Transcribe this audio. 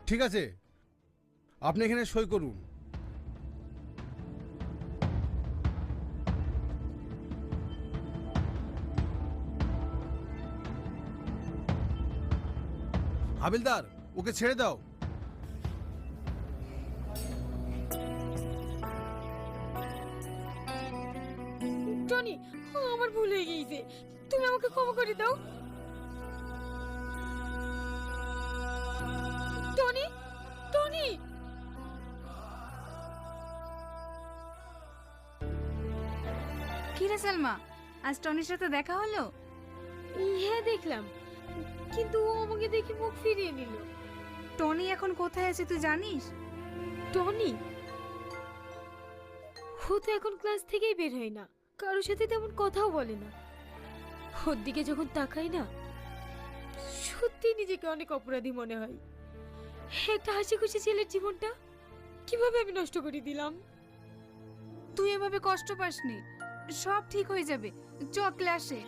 ঠিক আছে, আপনি এখানে সই করুন। হাবিলদার, ওকে ছেড়ে দাও। টনি, আমার ভুল হয়ে গিয়েছে, তুমি আমাকে ক্ষমা করে দাও। Tony, Tony. কি রে সালমা, আজ টনির সাথে দেখা হলো? হ্যাঁ দেখলাম, কিন্তু ও আমাকে দেখে মুখ ফিরিয়ে নিল। টনি এখন কোথায় আছে তুই জানিস? টনি ও তো এখন ক্লাস থেকেই বের হয় না, কারোর সাথে তেমন কথাও বলে না। ওর দিকে যখন তাকাই না, সত্যি নিজেকে অনেক অপরাধী মনে হয়। একটা হাসি খুশি ছেলের জীবনটা কিভাবে আমি নষ্ট করে দিলাম। তুই এভাবে কষ্ট পাসনি, সব ঠিক হয়ে যাবে। চ ক্লাসে।